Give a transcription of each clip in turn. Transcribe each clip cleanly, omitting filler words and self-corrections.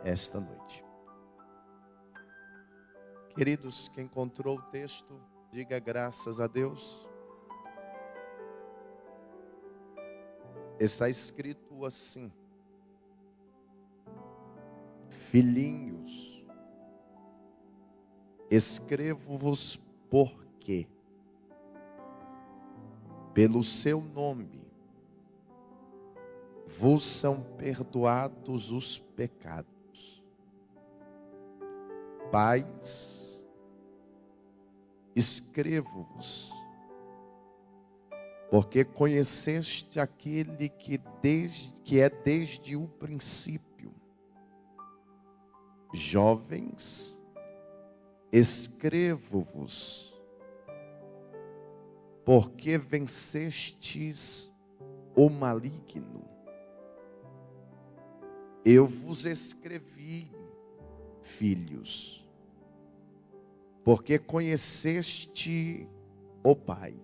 esta noite. Queridos, quem encontrou o texto, diga graças a Deus. Está escrito assim: filhinhos, escrevo-vos porque, pelo seu nome, vos são perdoados os pecados. Pais, escrevo-vos, porque conheceste aquele que é desde o princípio. Jovens, escrevo-vos, porque vencestes o maligno. Eu vos escrevi, filhos, porque conheceste o Pai.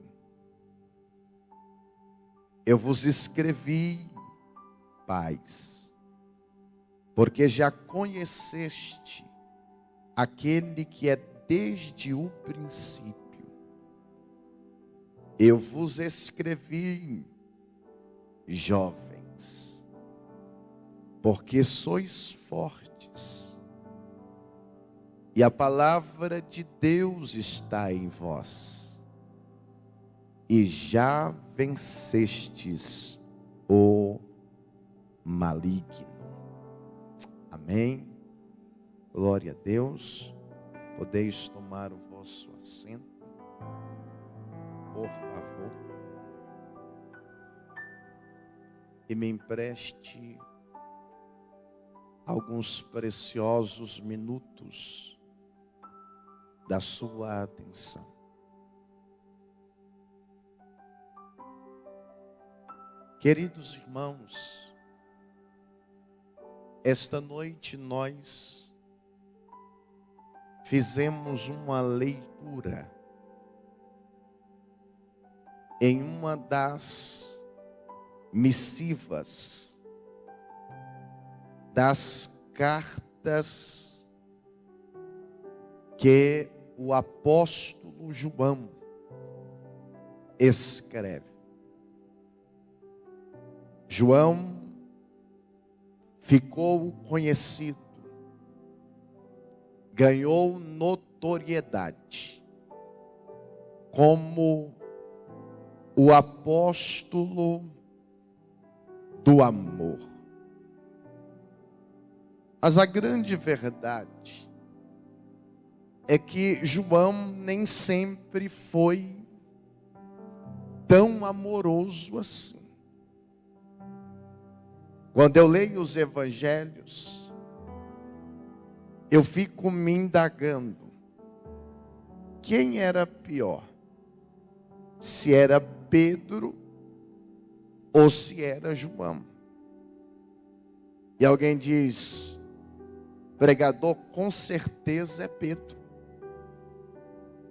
Eu vos escrevi, pais, porque já conheceste aquele que é desde o princípio. Eu vos escrevi, jovens, porque sois fortes, e a palavra de Deus está em vós, e já vencestes o maligno. Amém. Glória a Deus. Podeis tomar o vosso assento, por favor, e me empreste alguns preciosos minutos da sua atenção. Queridos irmãos, esta noite nós fizemos uma leitura em uma das missivas, das cartas que o apóstolo João escreve. João ficou conhecido, ganhou notoriedade como o apóstolo do amor. Mas a grande verdade é que João nem sempre foi tão amoroso assim. Quando eu leio os evangelhos, eu fico me indagando, quem era pior? Se era Pedro ou se era João? E alguém diz, pregador, com certeza é Pedro.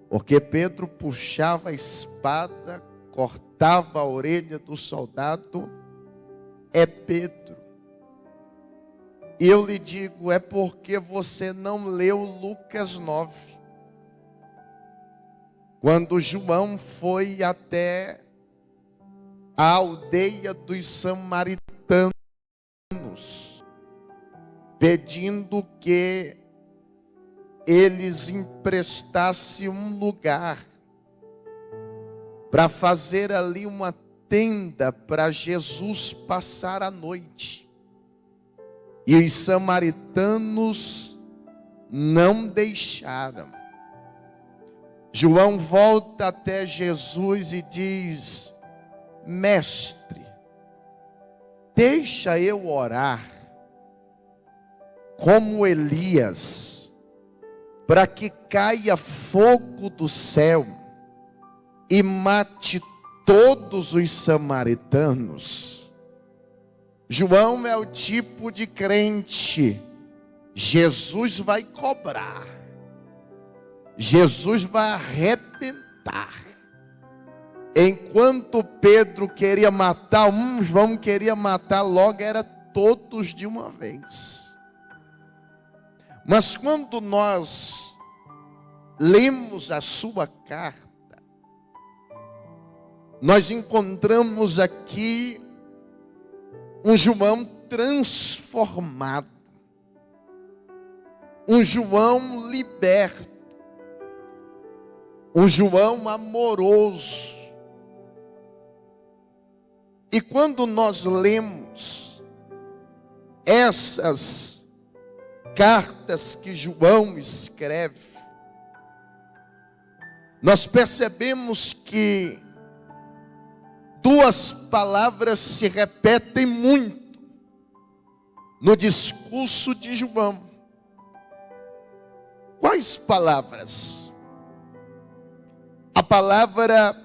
Porque Pedro puxava a espada, cortava a orelha do soldado. É Pedro. E eu lhe digo, é porque você não leu Lucas 9. Quando João foi até a aldeia dos samaritanos, pedindo que eles emprestassem um lugar para fazer ali uma tenda para Jesus passar a noite. E os samaritanos não deixaram. João volta até Jesus e diz, mestre, deixa eu orar como Elias, para que caia fogo do céu e mate todos os samaritanos. João é o tipo de crente, Jesus vai cobrar, Jesus vai arrebentar. Enquanto Pedro queria matar uns, João queria matar logo, era todos de uma vez. Mas quando nós lemos a sua carta, nós encontramos aqui um João transformado, um João liberto, um João amoroso. E quando nós lemos essas cartas que João escreve, nós percebemos que duas palavras se repetem muito no discurso de João. Quais palavras? A palavra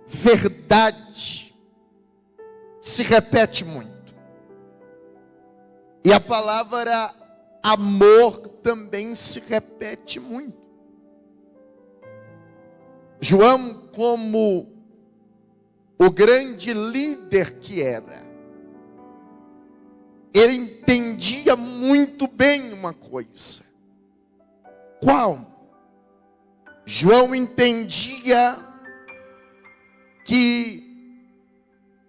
verdade se repete muito. E a palavra amor também se repete muito. João, como o grande líder que era, ele entendia muito bem uma coisa. Qual? João entendia que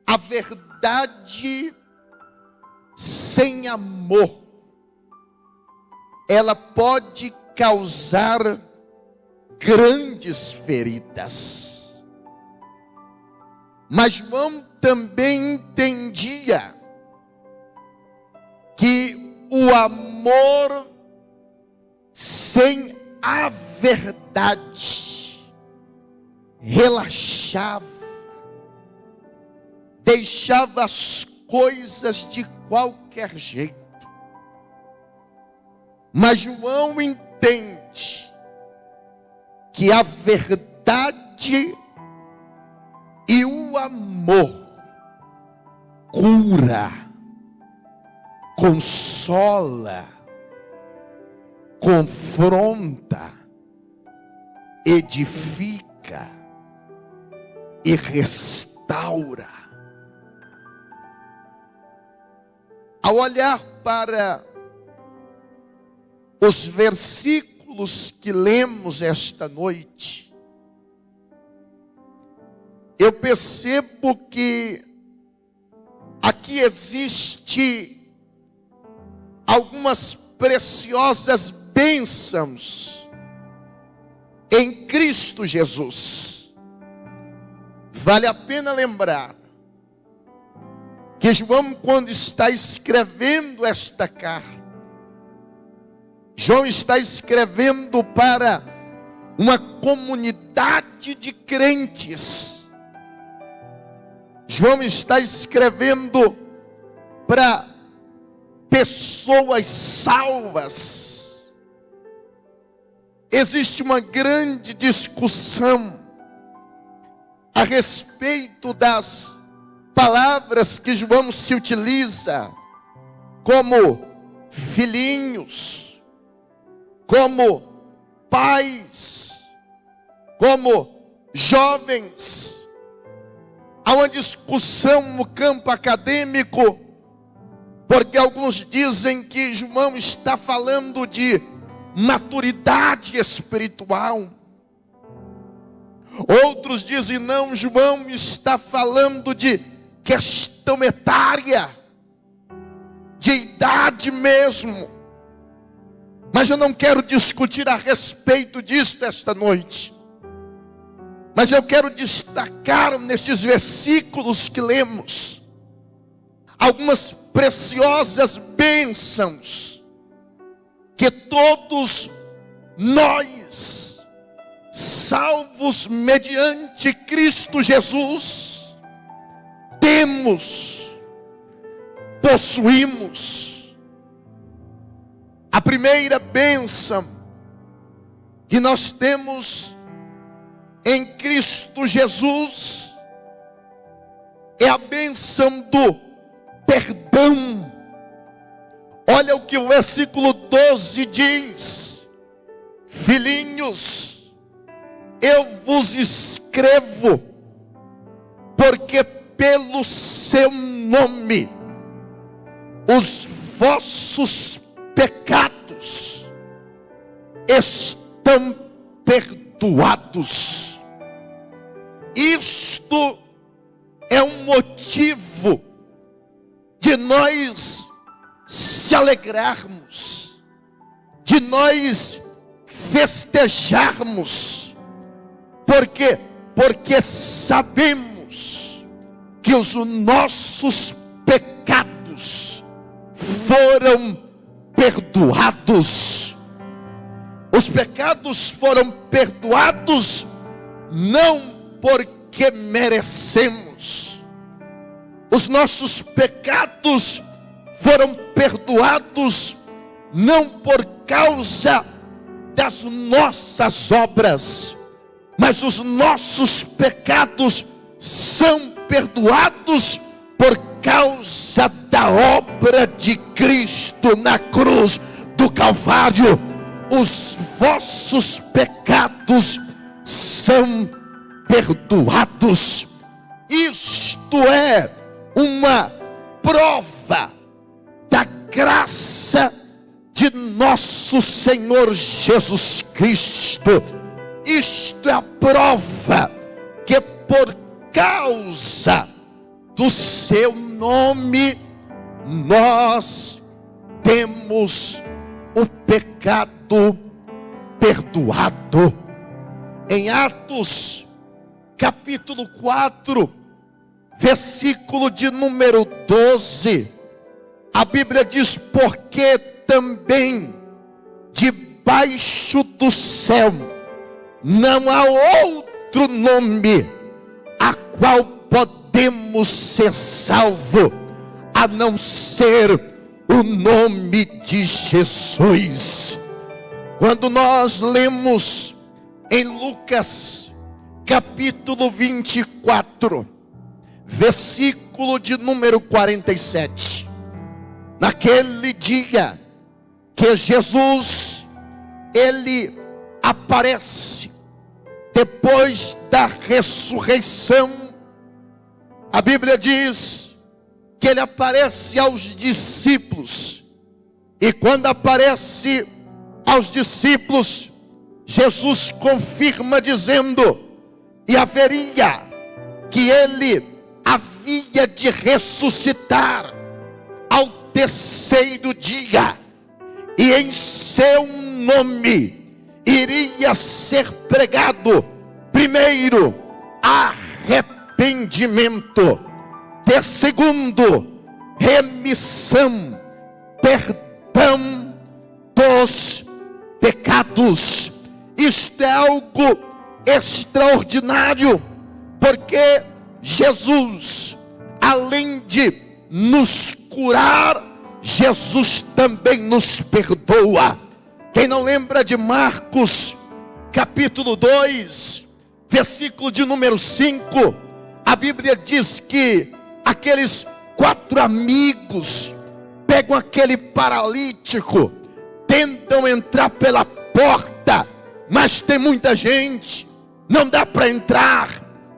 a verdade sem amor, ela pode causar grandes feridas. Mas João também entendia que o amor sem a verdade relaxava, deixava as coisas de qualquer jeito. Mas João entende que a verdade e o amor cura, consola, confronta, edifica e restaura. Ao olhar para os versículos que lemos esta noite, eu percebo que aqui existe algumas preciosas bênçãos em Cristo Jesus. Vale a pena lembrar que João, quando está escrevendo esta carta, João está escrevendo para uma comunidade de crentes. João está escrevendo para pessoas salvas. Existe uma grande discussão a respeito das palavras que João se utiliza, como filhinhos, como pais, como jovens. Há uma discussão no campo acadêmico, porque alguns dizem que João está falando de maturidade espiritual. Outros dizem não, João está falando de questão etária, de idade mesmo. Mas eu não quero discutir a respeito disso esta noite. Mas eu quero destacar nesses versículos que lemos algumas preciosas bênçãos que todos nós, salvos mediante Cristo Jesus, temos, possuímos. A primeira bênção que nós temos em Cristo Jesus é a bênção do perdão. Olha o que o versículo 12 diz: filhinhos, eu vos escrevo, porque pelo seu nome os vossos pecados estão perdoados. Isto é um motivo de nós se alegrarmos, de nós festejarmos. Por quê? Porque sabemos que os nossos pecados foram perdoados. Os pecados foram perdoados não porque merecemos. Os nossos pecados foram perdoados não por causa das nossas obras, mas os nossos pecados são perdoados por causa da obra de Cristo na cruz do Calvário. Os vossos pecados são perdoados. Isto é uma prova da graça de nosso Senhor Jesus Cristo. Isto é a prova que por causa do seu nome nós temos o pecado perdoado. Em Atos capítulo 4, versículo de número 12, a Bíblia diz: porque também debaixo do céu não há outro nome a qual podemos ser salvos, a não ser o nome de Jesus. Quando nós lemos em Lucas capítulo 24, versículo de número 47, naquele dia que Jesus, ele aparece depois da ressurreição, a Bíblia diz que ele aparece aos discípulos. E quando aparece aos discípulos, Jesus confirma dizendo: e haveria que ele havia de ressuscitar ao terceiro dia, e em seu nome iria ser pregado primeiro arrependimento, de segundo remissão, perdão dos pecados. Isto é algo extraordinário, porque Jesus, além de nos curar, Jesus também nos perdoa. Quem não lembra de Marcos capítulo 2, versículo de número 5, a Bíblia diz que aqueles 4 amigos pegam aquele paralítico, tentam entrar pela porta, mas tem muita gente, não dá para entrar,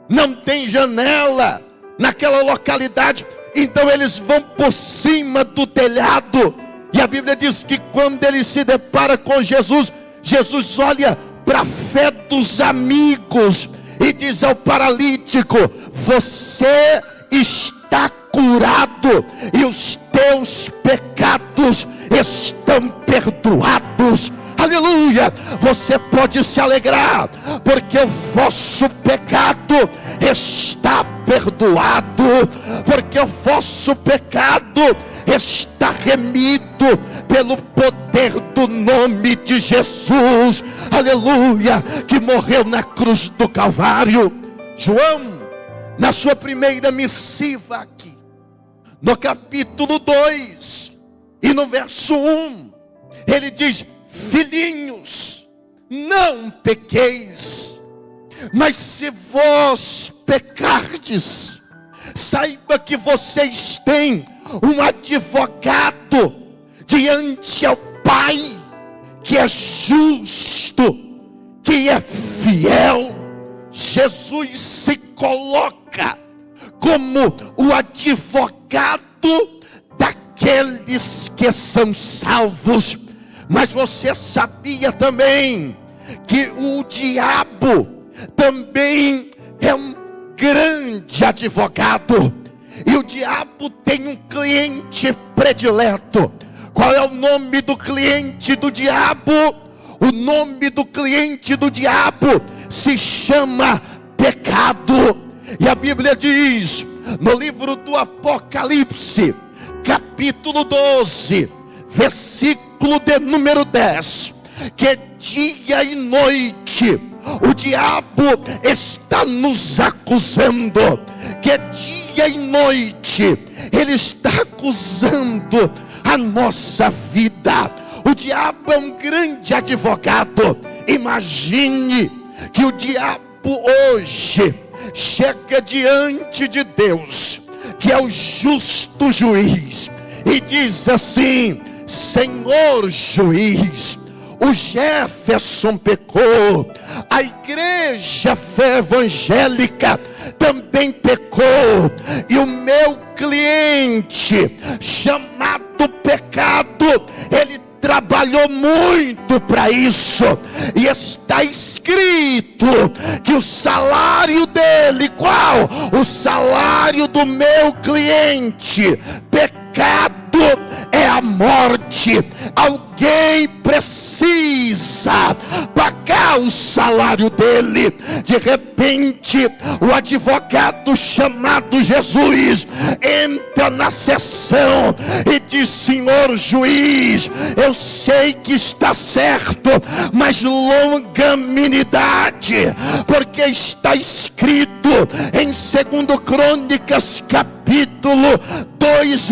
não tem janela naquela localidade, então eles vão por cima do telhado. E a Bíblia diz que quando ele se depara com Jesus, Jesus olha para a fé dos amigos e diz ao paralítico: você está curado e os teus pecados estão perdoados. Aleluia! Você pode se alegrar, porque o vosso pecado está perdoado, porque o vosso pecado está remido pelo poder do nome de Jesus. Aleluia! Que morreu na cruz do Calvário. João, na sua primeira missiva aqui, no capítulo 2 e no verso 1, ele diz: filhinhos, não pequeis, mas se vós pecardes, saiba que vocês têm um advogado diante ao Pai, que é justo, que é fiel. Jesus se coloca como o advogado daqueles que são salvos. Mas você sabia também que o diabo também é um grande advogado. E o diabo tem um cliente predileto. Qual é o nome do cliente do diabo? O nome do cliente do diabo se chama pecado. E a Bíblia diz no livro do Apocalipse, capítulo 12, versículo de número 10, que dia e noite o diabo está nos acusando, que dia e noite ele está acusando a nossa vida. O diabo é um grande advogado. Imagine que o diabo hoje chega diante de Deus, que é o justo juiz, e diz assim: Senhor juiz, o Jefferson pecou, a igreja fé evangélica também pecou, e o meu cliente chamado pecado, ele trabalhou muito para isso, e está escrito que o salário dele, qual? O salário do meu cliente, pecado, é a morte. Alguém precisa pagar o salário dele. De repente, o advogado chamado Jesus entra na sessão e diz: Senhor juiz, eu sei que está certo, mas longanimidade, porque está escrito em 2 Crônicas, capítulo 2,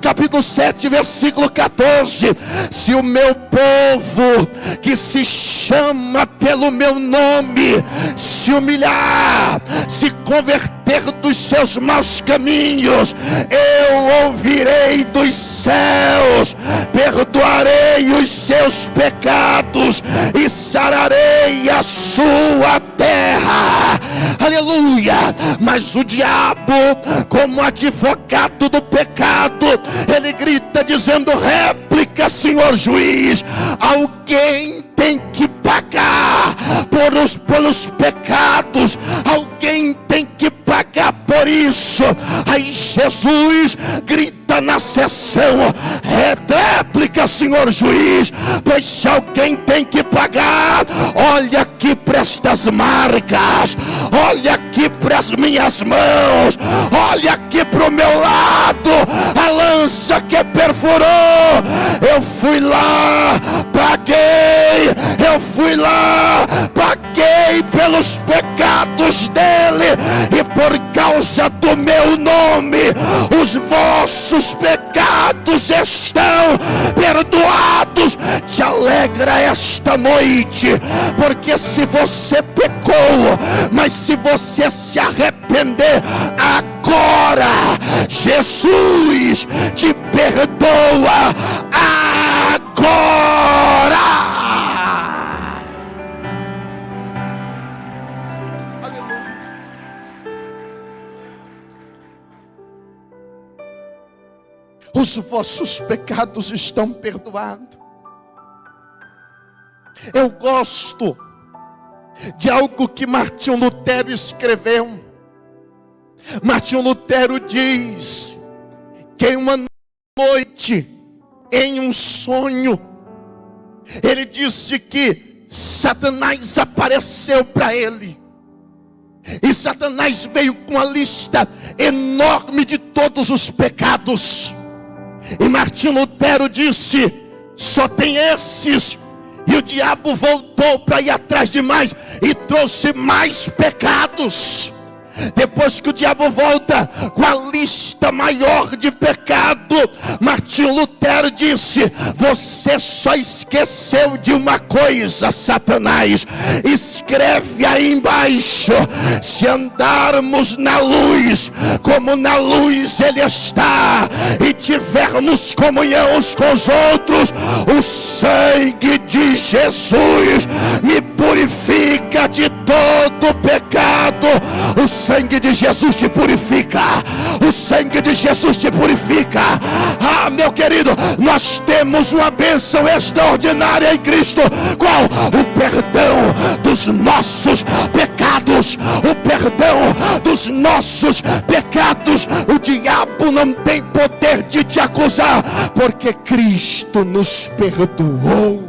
capítulo 7, versículo 14: se o meu povo, que se chama pelo meu nome, se humilhar, se converter dos seus maus caminhos, eu ouvirei dos céus, perdoarei os seus pecados e sararei a sua terra. Aleluia! Mas o diabo, como advogado do pecado, ele grita dizendo: réplica, senhor juiz, alguém tem que pagar pelos pecados, alguém tem que pagar por isso. Aí Jesus grita na sessão: réplica, senhor juiz, pois se alguém tem que pagar, olha aqui para estas marcas, olha aqui para as minhas mãos, olha aqui para o meu lado, a lança que perfurou. Eu fui lá, paguei, eu fui lá, paguei pelos pecados dele, e por causa do meu nome, os vossos pecados estão perdoados. Te alegra esta noite, porque se você pecou, mas se você se arrepender agora, Jesus te perdoa agora. Aleluia. Os vossos pecados estão perdoados. Eu gosto de algo que Martinho Lutero escreveu. Martinho Lutero diz que em uma noite, em um sonho, ele disse que Satanás apareceu para ele, e Satanás veio com uma lista enorme de todos os pecados, e Martinho Lutero disse: só tem esses. E o diabo voltou para ir atrás de mais e trouxe mais pecados. Depois que o diabo volta com a lista maior de pecado, Martinho Lutero disse: você só esqueceu de uma coisa, Satanás. Escreve aí embaixo: se andarmos na luz, como na luz ele está, e tivermos comunhão uns com os outros, o sangue de Jesus me purifica de todo pecado. O O sangue de Jesus te purifica. O sangue de Jesus te purifica. Ah, meu querido, nós temos uma bênção extraordinária em Cristo. Qual? O perdão dos nossos pecados. O perdão dos nossos pecados. O diabo não tem poder de te acusar, porque Cristo nos perdoou.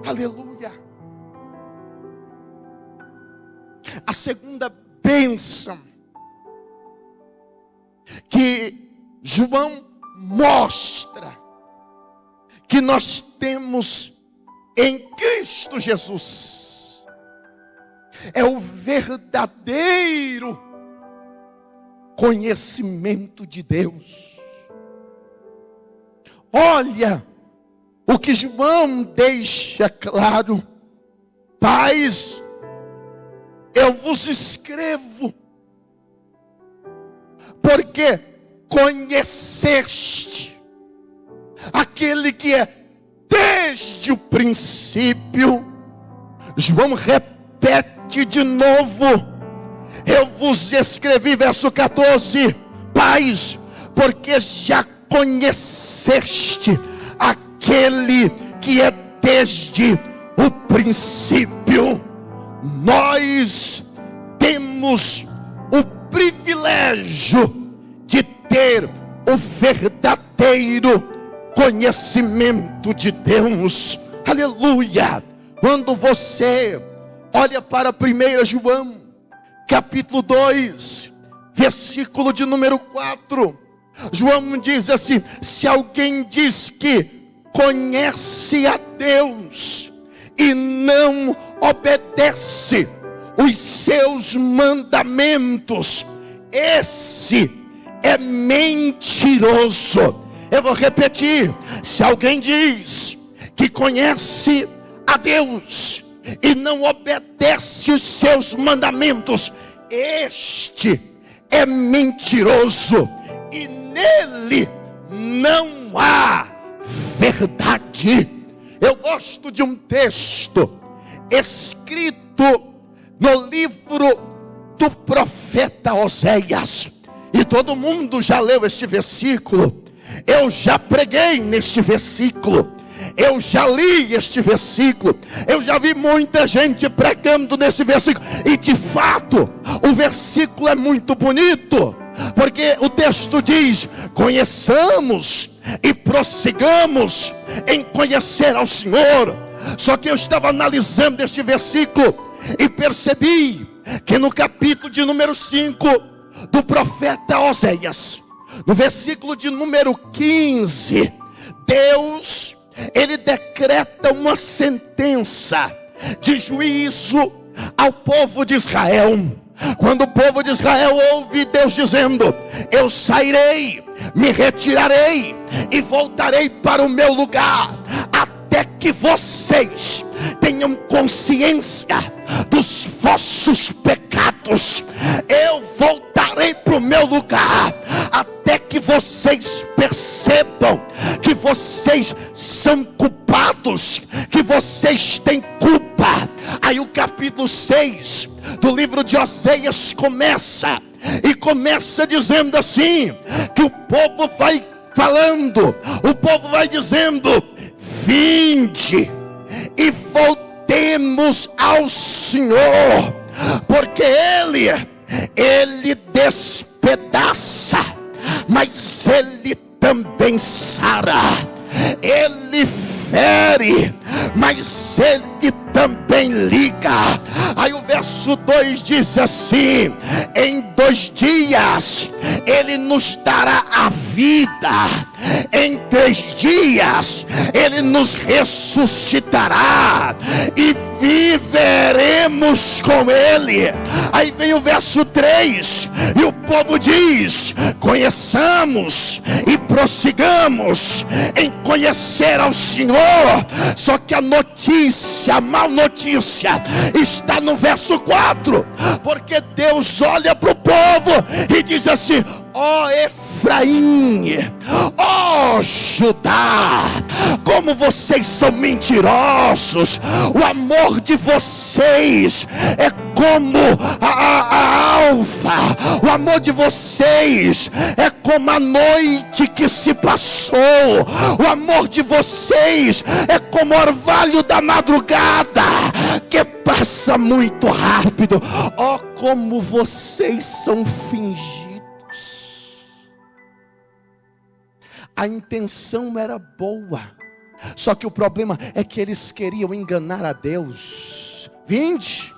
Aleluia. A segunda bênção que João mostra que nós temos em Cristo Jesus é o verdadeiro conhecimento de Deus. Olha o que João deixa claro: pais, eu vos escrevo, porque conheceste aquele que é desde o princípio. João repete de novo: eu vos escrevi, verso 14, pais, porque já conheceste aquele que é desde o princípio. Nós temos o privilégio de ter o verdadeiro conhecimento de Deus. Aleluia. Quando você olha para 1 João capítulo 2, versículo de número 4, João diz assim: se alguém diz que conhece a Deus e não obedece os seus mandamentos, esse é mentiroso. Eu vou repetir: se alguém diz que conhece a Deus e não obedece os seus mandamentos, este é mentiroso, e nele não há verdade. Eu gosto de um texto escrito no livro do profeta Oséias, e todo mundo já leu este versículo. Eu já preguei neste versículo, eu já li este versículo, eu já vi muita gente pregando nesse versículo, e de fato o versículo é muito bonito, porque o texto diz: conheçamos e prossigamos em conhecer ao Senhor. Só que eu estava analisando este versículo e percebi que no capítulo de número 5 do profeta Oséias, no versículo de número 15, Deus, ele decreta uma sentença de juízo ao povo de Israel. Quando o povo de Israel ouve Deus dizendo: eu sairei, me retirarei e voltarei para o meu lugar, até que vocês tenham consciência dos vossos pecados, eu voltarei para o meu lugar, até que vocês percebam que vocês são culpados, que vocês têm culpa. Aí o capítulo 6 do livro de Oséias começa dizendo assim, que o povo vai falando, o povo vai dizendo: vinde e voltemos ao Senhor, porque Ele despedaça, mas Ele também sara. Ele fere, mas Ele também liga. Aí o verso 2 diz assim: em 2 dias Ele nos dará a vida, em 3 dias Ele nos ressuscitará e viveremos com Ele. Aí vem o verso 3 e o povo diz: conheçamos e prossigamos em conhecer ao Senhor. Só que a notícia, a má notícia está no verso 4, porque Deus olha para o povo e diz assim: ó Efraim, ó Judá, Como vocês são mentirosos. O amor de vocês é como a alva. O amor de vocês é como a noite que se passou. O amor de vocês é como o orvalho da madrugada, que passa muito rápido. Oh, como vocês são fingidos. A intenção era boa, só que o problema é que eles queriam enganar a Deus. Vinde,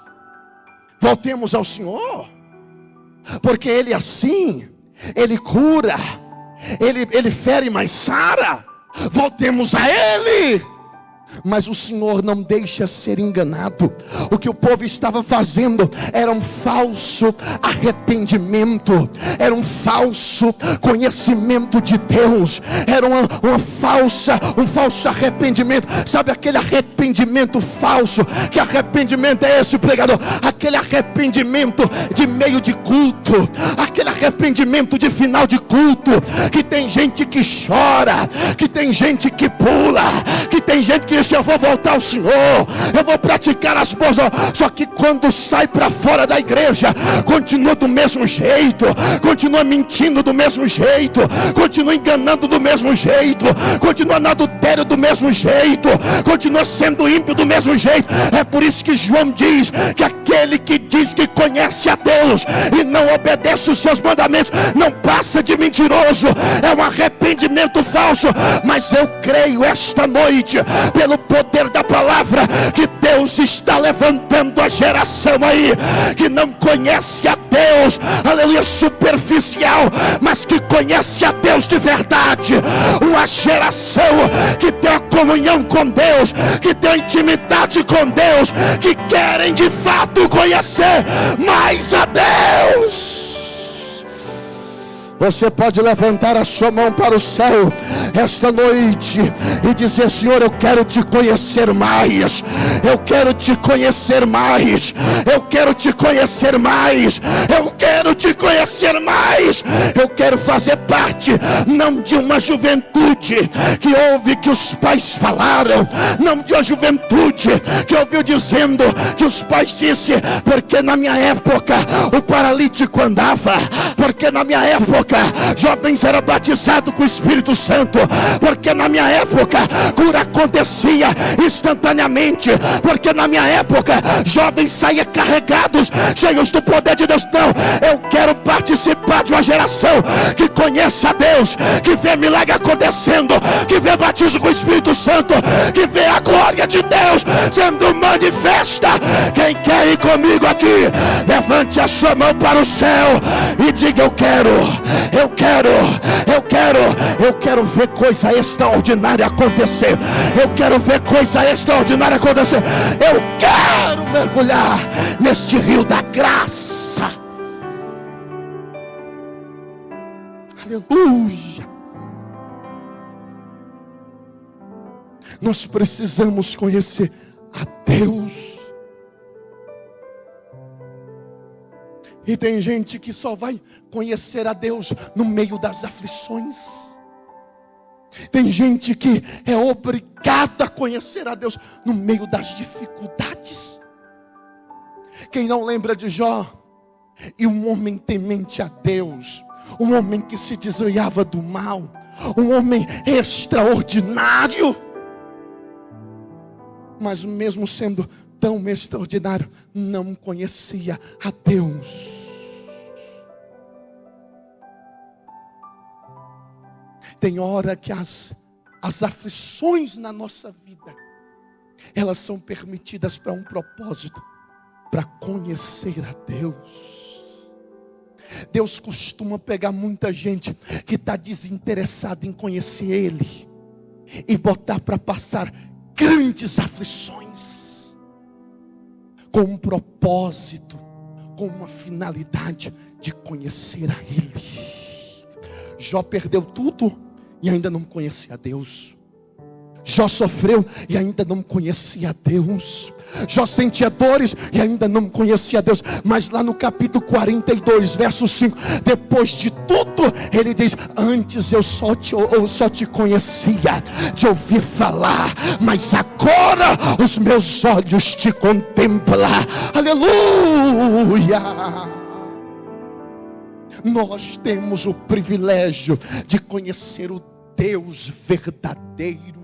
voltemos ao Senhor, porque Ele assim, Ele cura, Ele fere, mas sara. Voltemos a Ele. Mas o Senhor não deixa ser enganado. O que o povo estava fazendo era um falso arrependimento, era um falso conhecimento de Deus, era um falso arrependimento. Sabe aquele arrependimento falso? Que arrependimento é esse, pregador? Aquele arrependimento de meio de culto, aquele arrependimento de final de culto, que tem gente que chora, que tem gente que pula, que tem gente que diz: eu vou voltar ao Senhor, eu vou praticar as boas obras. Só que quando sai para fora da igreja, continua do mesmo jeito, continua mentindo do mesmo jeito, continua enganando do mesmo jeito, continua no adultério do mesmo jeito, continua sendo ímpio do mesmo jeito. É por isso que João diz que aquele que diz que conhece a Deus e não obedece os seus mandamentos não passa de mentiroso. É um arrependimento falso. Mas eu creio esta noite, pelo poder da palavra, que Deus está levantando a geração aí que não conhece a Deus, aleluia, superficial, mas que conhece a Deus de verdade. Uma geração que tem a comunhão com Deus, que tem a intimidade com Deus, que querem de fato conhecer mais a Deus. Você pode levantar a sua mão para o céu esta noite e dizer: Senhor, eu quero te conhecer mais, eu quero te conhecer mais, eu quero te conhecer mais, eu quero te conhecer mais. Eu quero fazer parte não de uma juventude que ouve que os pais falaram, não de uma juventude que ouviu dizendo que os pais disseram, porque na minha época o paralítico andava, porque na minha época jovens eram batizados com o Espírito Santo, porque na minha época cura acontecia instantaneamente, porque na minha época jovens saíam carregados, cheios do poder de Deus. Não, eu quero participar de uma geração que conhece a Deus, que vê milagre acontecendo, que vê batismo com o Espírito Santo, que vê a glória de Deus sendo manifesta. Quem quer ir comigo aqui, levante a sua mão para o céu e diga: eu quero ver coisa extraordinária acontecer. Eu quero ver coisa extraordinária acontecer. Eu quero mergulhar neste rio da graça. Aleluia. Nós precisamos conhecer a Deus. E tem gente que só vai conhecer a Deus no meio das aflições. Tem gente que é obrigada a conhecer a Deus no meio das dificuldades. Quem não lembra de Jó? E um homem temente a Deus, um homem que se desviava do mal, um homem extraordinário. Mas mesmo sendo tão extraordinário, não conhecia a Deus. Tem hora que as aflições na nossa vida, elas são permitidas para um propósito, para conhecer a Deus. Deus costuma pegar muita gente que está desinteressada em conhecer Ele e botar para passar grandes aflições, com um propósito, com uma finalidade de conhecer a Ele. Jó perdeu tudo e ainda não conhecia a Deus. Jó sofreu e ainda não conhecia Deus. Jó sentia dores e ainda não conhecia Deus. Mas lá no capítulo 42, verso 5, depois de tudo, ele diz: antes eu só te conhecia de ouvir falar, mas agora os meus olhos te contemplam. Aleluia! Nós temos o privilégio de conhecer o Deus verdadeiro.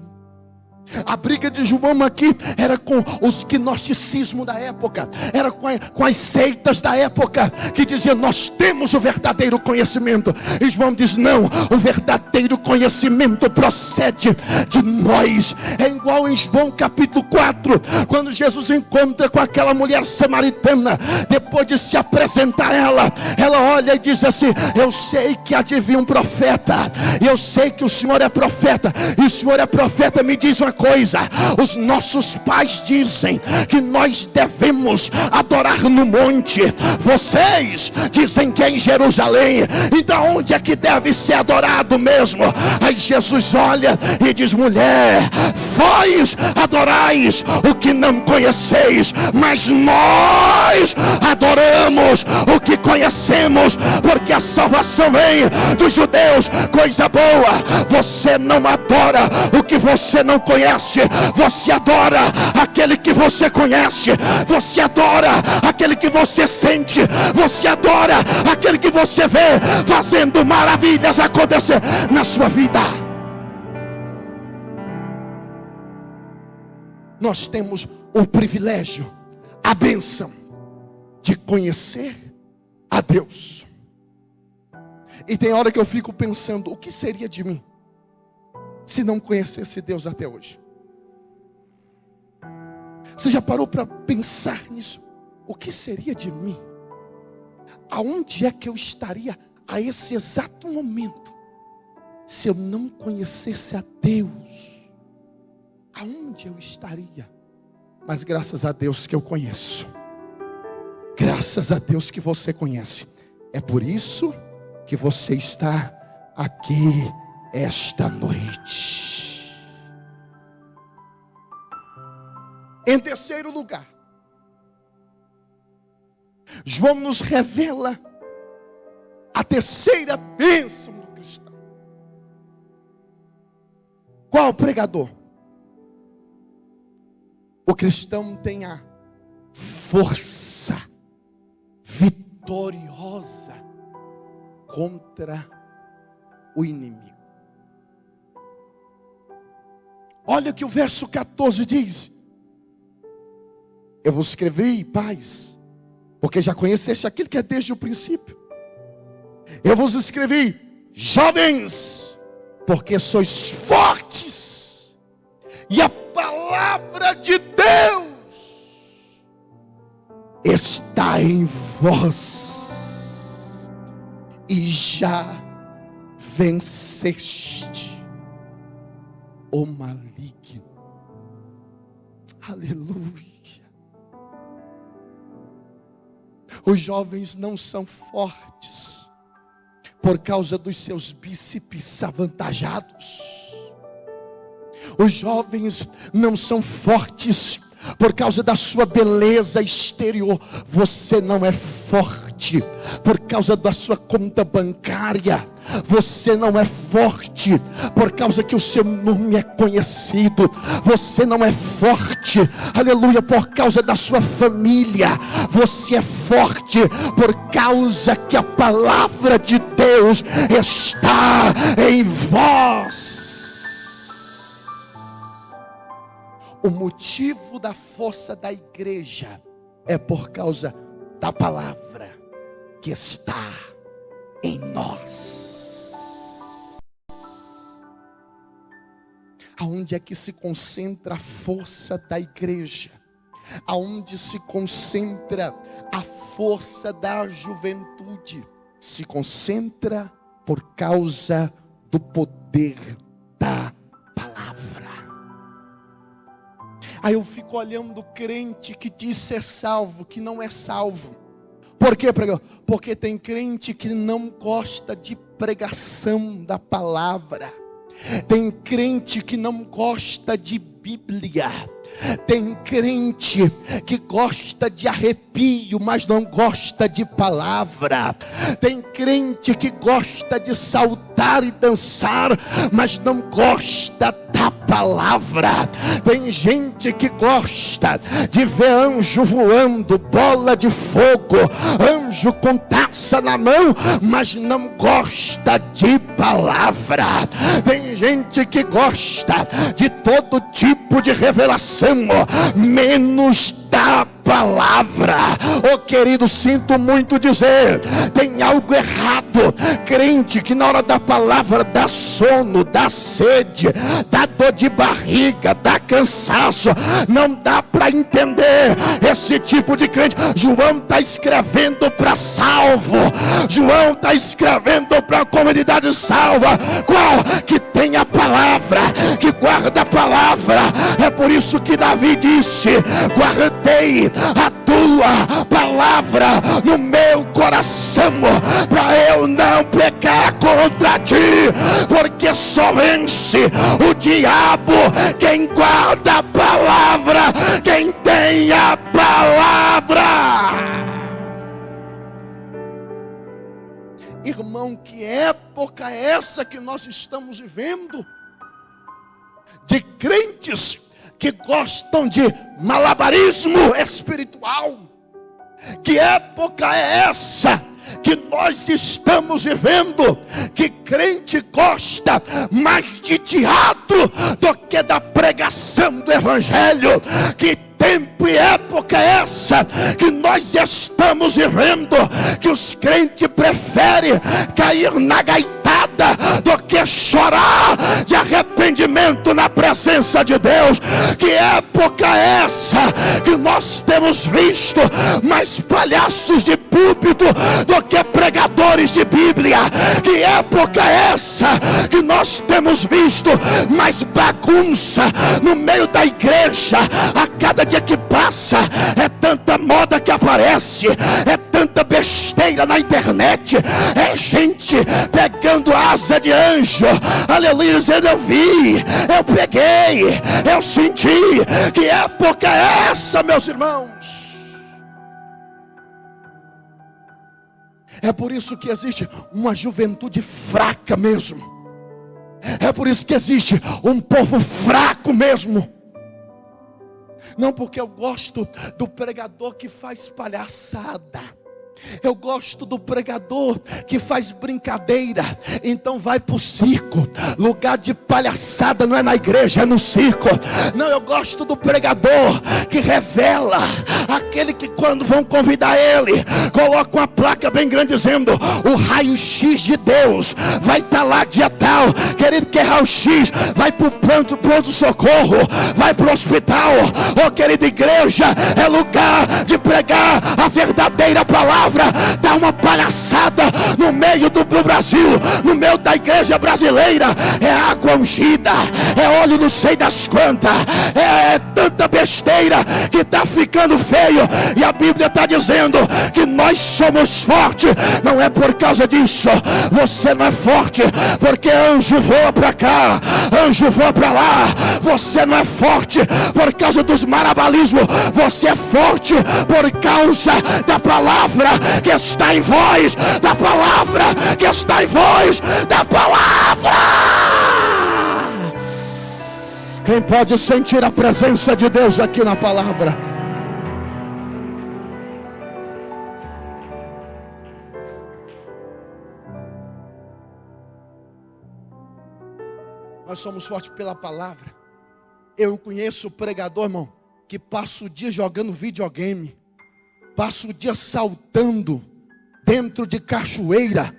A briga de João aqui era com os gnosticismos da época, era com as seitas da época, que diziam: nós temos o verdadeiro conhecimento. E João diz: não, o verdadeiro conhecimento procede de nós. É igual em João capítulo 4, quando Jesus encontra com aquela mulher samaritana. Depois de se apresentar a ela olha e diz assim: eu sei que há de vir um profeta, eu sei que o Senhor é profeta, e o Senhor é profeta. Me diz uma coisa: os nossos pais dizem que nós devemos adorar no monte, vocês dizem que é em Jerusalém, então onde é que deve ser adorado mesmo? Aí Jesus olha e diz: mulher, vós adorais o que não conheceis, mas nós adoramos o que conhecemos, porque a salvação vem dos judeus. Coisa boa, você não adora o que você não conhece, você adora aquele que você conhece, você adora aquele que você sente, você adora aquele que você vê fazendo maravilhas acontecer na sua vida. Nós temos o privilégio, a bênção de conhecer a Deus. E tem hora que eu fico pensando: o que seria de mim se não conhecesse Deus até hoje? Você já parou para pensar nisso? O que seria de mim? Aonde é que eu estaria a esse exato momento se eu não conhecesse a Deus? Aonde eu estaria? Mas graças a Deus que eu conheço. Graças a Deus que você conhece. É por isso que você está aqui esta noite. Em terceiro lugar, João nos revela a terceira bênção do cristão. Qual pregador? O cristão tem a força vitoriosa contra o inimigo. Olha o que o verso 14 diz: eu vos escrevi, pais, porque já conheceste aquilo que é desde o princípio. Eu vos escrevi, jovens, porque sois fortes, e a palavra de Deus está em vós, e já venceste o maligno. Aleluia. Os jovens não são fortes por causa dos seus bíceps avantajados. Os jovens não são fortes por causa da sua beleza exterior. Você não é forte por causa da sua conta bancária. Você não é forte por causa que o seu nome é conhecido. Você não é forte, aleluia, por causa da sua família. Você é forte por causa que a palavra de Deus está em vós. O motivo da força da igreja é por causa da palavra que está em nós. Aonde é que se concentra a força da igreja? Aonde se concentra a força da juventude? Se concentra por causa do poder da palavra. Aí eu fico olhando o crente que diz ser salvo, que não é salvo. Por quê, pregador? Porque tem crente que não gosta de pregação da palavra. Tem crente que não gosta de Bíblia. Tem crente que gosta de arrepio, mas não gosta de palavra. Tem crente que gosta de saltar e dançar, mas não gosta da palavra. Tem gente que gosta de ver anjo voando, bola de fogo, anjo com taça na mão, mas não gosta de palavra. Tem gente que gosta de todo tipo de revelação, menos da palavra. Oh querido, sinto muito dizer, tem algo errado. Crente que na hora da palavra dá sono, dá sede, dá dor de barriga, dá cansaço. Não dá para entender esse tipo de crente. João está escrevendo para salvo. João está escrevendo para a comunidade salva. Qual? Que tem a palavra, que guarda a palavra. É por isso que Davi disse: guardei a tua palavra no meu coração, para eu não pecar contra ti, porque só vence o diabo quem guarda a palavra, quem tem a palavra. Irmão, que época é essa que nós estamos vivendo? De crentes que gostam de malabarismo espiritual. Que época é essa que nós estamos vivendo? Que crente gosta mais de teatro do que da pregação do evangelho. Que tempo e época é essa que nós estamos vivendo? Que os crentes preferem cair na gaitada do que chorar de arrependimento na presença de Deus. Que época é essa que nós temos visto mais palhaços de púlpito do que pregadores de Bíblia? Que época é essa que nós temos visto mais bagunça no meio da igreja? A cada dia que passa é tanta moda que aparece, é tanta besteira na internet, é gente pegando asa de anjo, aleluia, dizendo: eu vi, eu peguei, eu senti. Que época é essa, meus irmãos? É por isso que existe uma juventude fraca mesmo. É por isso que existe um povo fraco mesmo. Não porque eu gosto do pregador que faz palhaçada. Eu gosto do pregador que faz brincadeira. Então vai para o circo. Lugar de palhaçada não é na igreja, é no circo. Não, eu gosto do pregador que revela. Aquele que quando vão convidar ele, coloca uma placa bem grande dizendo: o raio-x de Deus vai estar lá dia tal. Querido, que é raio-x? Vai para o pronto socorro, vai para o hospital. Oh querida, igreja é lugar de pregar a verdadeira palavra. Dá uma palhaçada no meio do Brasil, no meio da igreja brasileira. É água ungida, é óleo não sei das quantas, é tanta besteira que está ficando feio. E a Bíblia está dizendo que nós somos fortes. Não é por causa disso. Você não é forte porque anjo voa para cá, anjo voa para lá. Você não é forte por causa dos marabalismos. Você é forte por causa da palavra que está em vós, da palavra que está em vós, da palavra. Quem pode sentir a presença de Deus aqui na palavra? Nós somos fortes pela palavra. Eu conheço o pregador, irmão, que passa o dia jogando videogame, passa o dia saltando dentro de cachoeira,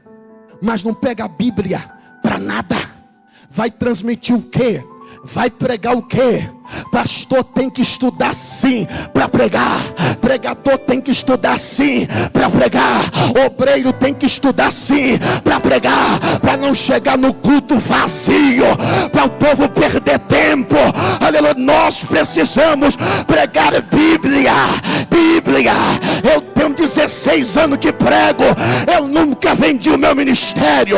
mas não pega a Bíblia para nada. Vai transmitir o quê? Vai pregar o quê? Pastor tem que estudar sim para pregar. Pregador tem que estudar sim para pregar. Obreiro tem que estudar sim para pregar, para não chegar no culto vazio, para o povo perder tempo. Aleluia. Nós precisamos pregar Bíblia. Bíblia. Eu tenho 16 anos que prego, eu nunca vendi o meu ministério.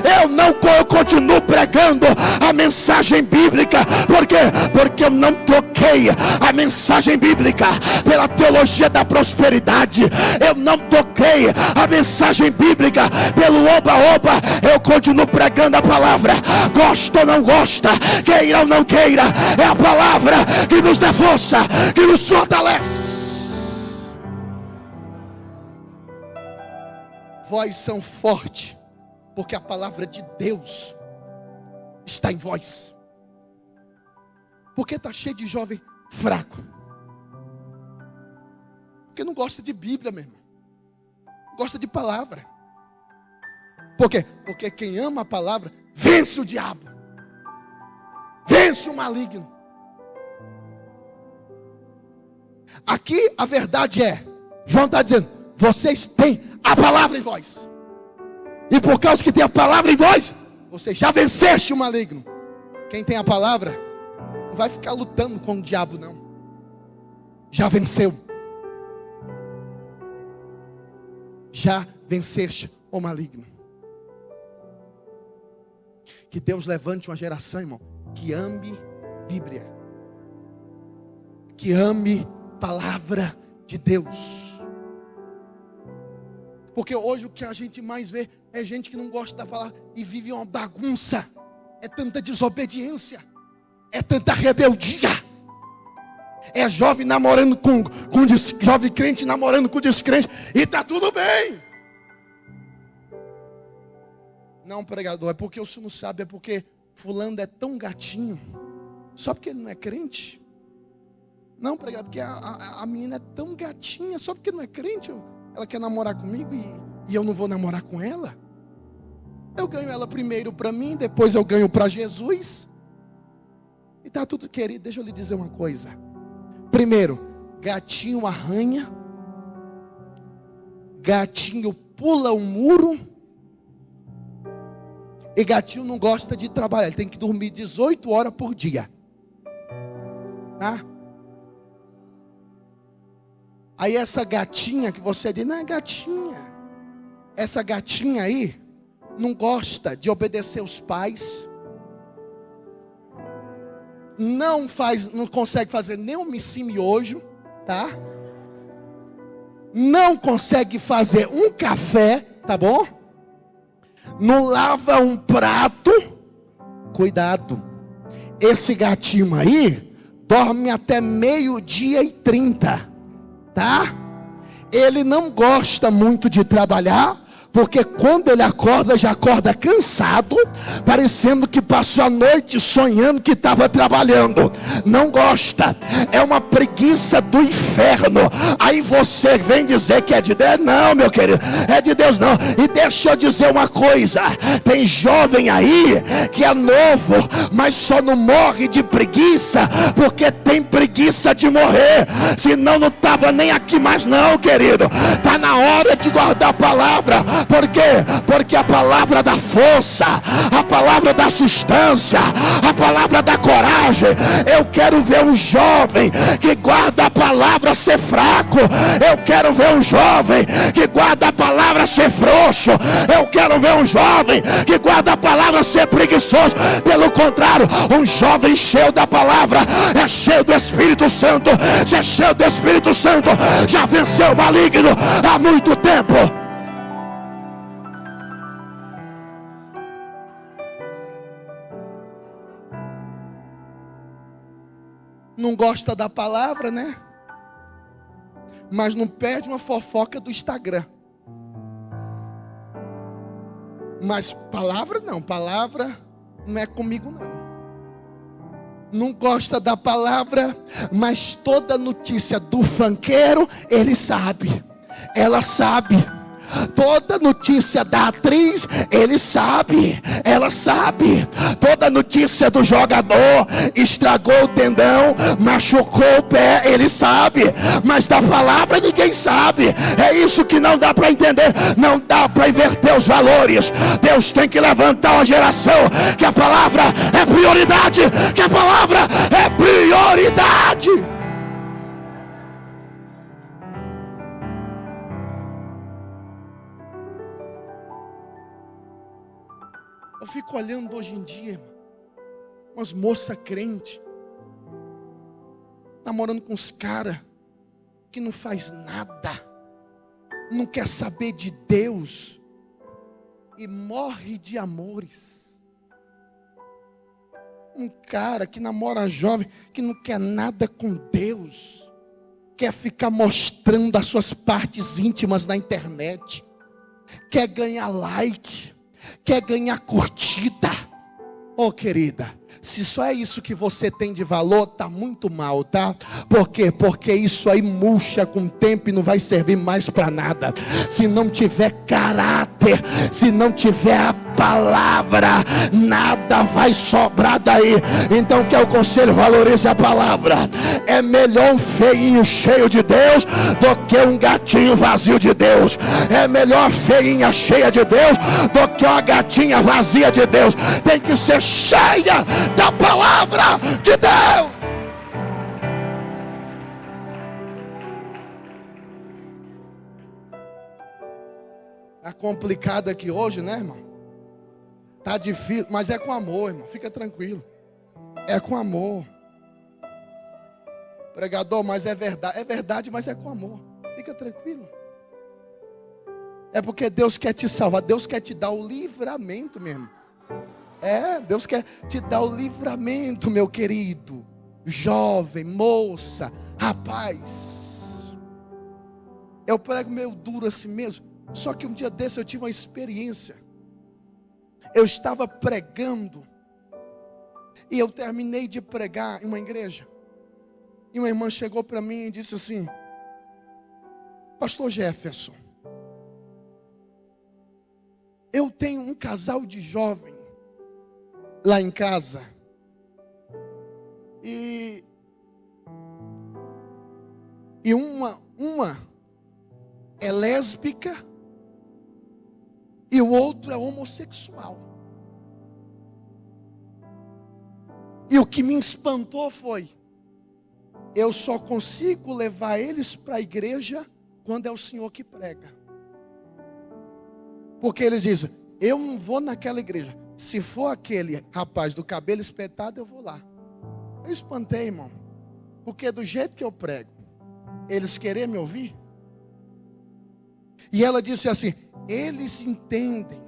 Eu continuo pregando a mensagem bíblica. Por quê? Porque eu não troquei a mensagem bíblica pela teologia da prosperidade. Eu não troquei a mensagem bíblica pelo oba-oba. Eu continuo pregando a palavra. Gosta ou não gosta, queira ou não queira, é a palavra que nos dá força, que nos fortalece. Vós são fortes, porque a palavra de Deus está em vós. Porque está cheio de jovem fraco, porque não gosta de Bíblia, meu irmão, gosta de palavra. Por quê? Porque quem ama a palavra vence o diabo, vence o maligno. Aqui a verdade é, João está dizendo, vocês têm a palavra em vós, e por causa que tem a palavra em vós, você já venceste o maligno. Quem tem a palavra não vai ficar lutando com o diabo, não. Já venceu. Já venceste o maligno. Que Deus levante uma geração, irmão, que ame Bíblia, que ame palavra de Deus. Porque hoje o que a gente mais vê é gente que não gosta da palavra e vive uma bagunça. É tanta desobediência, é tanta rebeldia. É jovem namorando com jovem crente namorando com descrente, e tá tudo bem. Não, pregador, é porque o senhor não sabe, é porque fulano é tão gatinho, só porque ele não é crente. Não, pregador, porque a menina é tão gatinha, só porque não é crente, ela quer namorar comigo e eu não vou namorar com ela. Eu ganho ela primeiro para mim, depois eu ganho para Jesus. E tá tudo, querido, deixa eu lhe dizer uma coisa. Primeiro, gatinho arranha, gatinho pula um muro, e gatinho não gosta de trabalhar, ele tem que dormir 18 horas por dia. Tá? Aí essa gatinha que você diz, não é gatinha. Essa gatinha aí não gosta de obedecer os pais. Não consegue fazer nem um missinho miojo, tá? Não consegue fazer um café, tá bom? Não lava um prato. Cuidado. Esse gatinho aí dorme até 12:30. Tá? Ele não gosta muito de trabalhar, porque quando ele acorda, já acorda cansado, parecendo que passou a noite sonhando que estava trabalhando. Não gosta, é uma preguiça do inferno. Aí você vem dizer que é de Deus? Não, meu querido, é de Deus não. E deixa eu dizer uma coisa, tem jovem aí que é novo, mas só não morre de preguiça porque tem preguiça de morrer, senão não estava nem aqui mais não, querido. Está na hora de guardar a palavra. Por quê? Porque a palavra dá força, a palavra dá sustância, a palavra dá coragem. Eu quero ver um jovem que guarda a palavra ser fraco. Eu quero ver um jovem que guarda a palavra ser frouxo. Eu quero ver um jovem que guarda a palavra ser preguiçoso. Pelo contrário, um jovem cheio da palavra é cheio do Espírito Santo. Se é cheio do Espírito Santo, já venceu o maligno há muito tempo. Não gosta da palavra, né? Mas não perde uma fofoca do Instagram. Mas palavra não é comigo não. Não gosta da palavra, mas toda notícia do funkeiro ele sabe, ela sabe. Toda notícia da atriz, ele sabe, ela sabe. Toda notícia do jogador, estragou o tendão, machucou o pé, ele sabe. Mas da palavra ninguém sabe. É isso que não dá para entender. Não dá para inverter os valores. Deus tem que levantar uma geração que a palavra é prioridade. Que a palavra é prioridade. fico olhando hoje em dia, irmão, umas moças crentes, namorando com uns caras que não faz nada, não quer saber de Deus e morre de amores. Um cara que namora jovem, que não quer nada com Deus, quer ficar mostrando as suas partes íntimas na internet, quer ganhar like, quer ganhar curtida. Oh, querida, se só é isso que você tem de valor, tá muito mal, tá? Por quê? Porque isso aí murcha com o tempo e não vai servir mais para nada. Se não tiver caráter, se não tiver a palavra, nada vai sobrar daí. Então, que é o conselho? Valorize a palavra. É melhor um feinho cheio de Deus do que um gatinho vazio de Deus. É melhor feinha cheia de Deus do que uma gatinha vazia de Deus. Tem que ser cheia da palavra de Deus. Tá complicado aqui hoje, né, irmão? Tá difícil, mas é com amor, irmão. Fica tranquilo. É com amor. Pregador, mas é verdade, mas é com amor. Fica tranquilo. É porque Deus quer te salvar. Deus quer te dar o livramento mesmo. Deus quer te dar o livramento, meu querido, jovem, moça, rapaz. Eu prego meio duro assim mesmo. Só que um dia desse eu tive uma experiência. Eu estava pregando e eu terminei de pregar em uma igreja. E uma irmã chegou para mim e disse assim: Pastor Jefferson, eu tenho um casal de jovens lá em casa. E uma é lésbica e o outro é homossexual. E o que me espantou foi: eu só consigo levar eles para a igreja quando é o Senhor que prega. Porque eles dizem: eu não vou naquela igreja. Se for aquele rapaz do cabelo espetado, eu vou lá. Eu espantei, irmão. Porque do jeito que eu prego, eles querem me ouvir. E ela disse assim: eles entendem.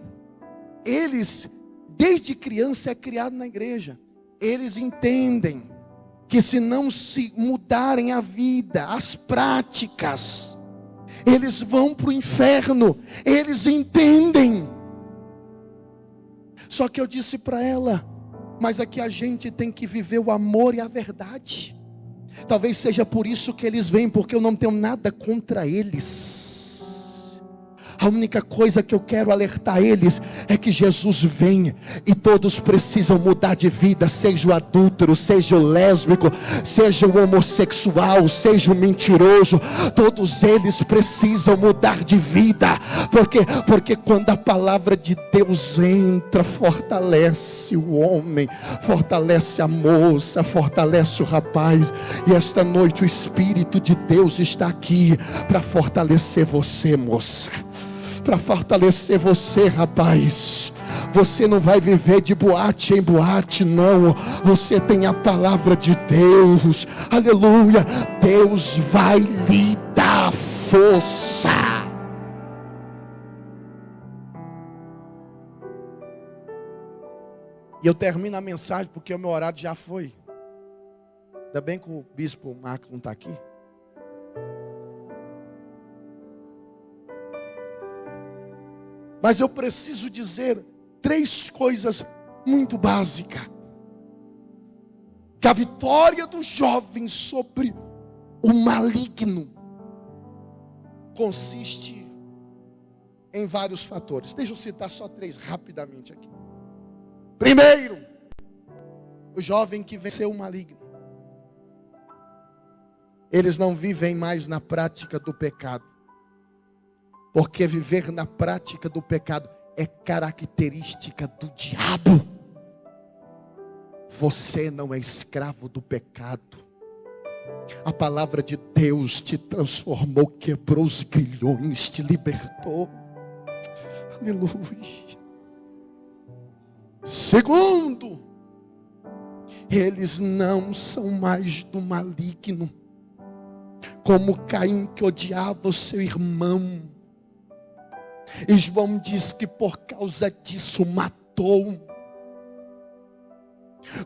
Eles, desde criança, é criado na igreja. Eles entendem que se não se mudarem a vida, as práticas, eles vão para o inferno. Eles entendem. Só que eu disse para ela: mas aqui a gente tem que viver o amor e a verdade. Talvez seja por isso que eles vêm, porque eu não tenho nada contra eles. A única coisa que eu quero alertar eles é que Jesus vem e todos precisam mudar de vida. Seja o adúltero, seja o lésbico, seja o homossexual, seja o mentiroso, todos eles precisam mudar de vida. Porque quando a palavra de Deus entra, fortalece o homem, fortalece a moça, fortalece o rapaz. E esta noite o Espírito de Deus está aqui para fortalecer você, moça, para fortalecer você, rapaz. Você não vai viver de boate em boate, não. Você tem a palavra de Deus. Aleluia. Deus vai lhe dar força. E eu termino a mensagem porque o meu horário já foi. Ainda bem que o bispo Marco não está aqui. Mas eu preciso dizer 3 coisas muito básicas. Que a vitória dos jovens sobre o maligno consiste em vários fatores. Deixa eu citar só 3 rapidamente aqui. Primeiro, o jovem que venceu o maligno. Eles não vivem mais na prática do pecado. Porque viver na prática do pecado é característica do diabo. Você não é escravo do pecado. A palavra de Deus te transformou, quebrou os grilhões, te libertou. Aleluia. Segundo, eles não são mais do maligno, como Caim que odiava o seu irmão. E João diz que por causa disso matou.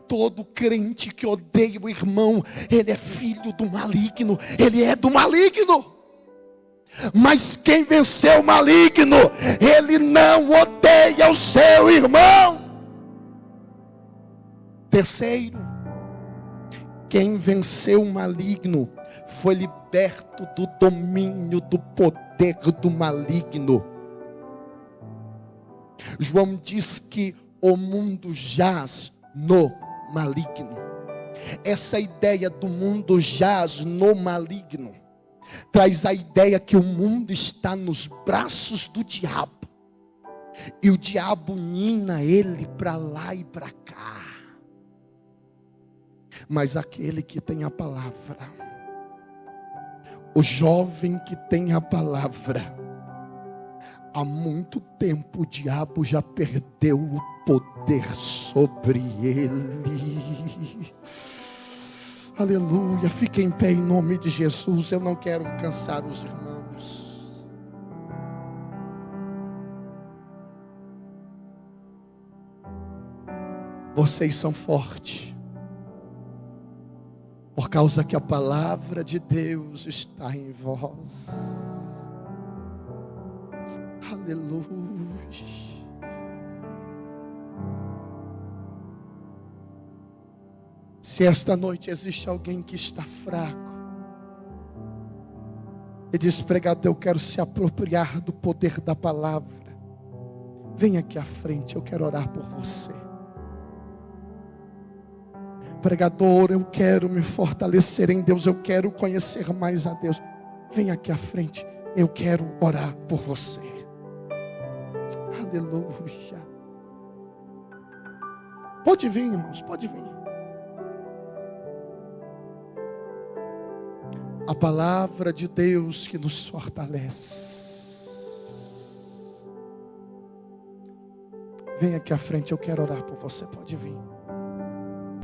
Todo crente que odeia o irmão, ele é filho do maligno, ele é do maligno. Mas quem venceu o maligno, ele não odeia o seu irmão. Terceiro, quem venceu o maligno foi liberto do domínio, do poder do maligno. João diz que o mundo jaz no maligno. Essa ideia do mundo jaz no maligno traz a ideia que o mundo está nos braços do diabo, e o diabo nina ele para lá e para cá. Mas aquele que tem a palavra, o jovem que tem a palavra, há muito tempo o diabo já perdeu o poder sobre ele. Aleluia, fique em pé em nome de Jesus. Eu não quero cansar os irmãos. Vocês são fortes, por causa que a palavra de Deus está em vós. Aleluia. Se esta noite existe alguém que está fraco e diz: pregador, eu quero se apropriar do poder da palavra, vem aqui à frente, eu quero orar por você. Pregador, eu quero me fortalecer em Deus, eu quero conhecer mais a Deus, vem aqui à frente, eu quero orar por você. Aleluia. Pode vir, irmãos, pode vir. A palavra de Deus que nos fortalece. Vem aqui à frente, eu quero orar por você, pode vir.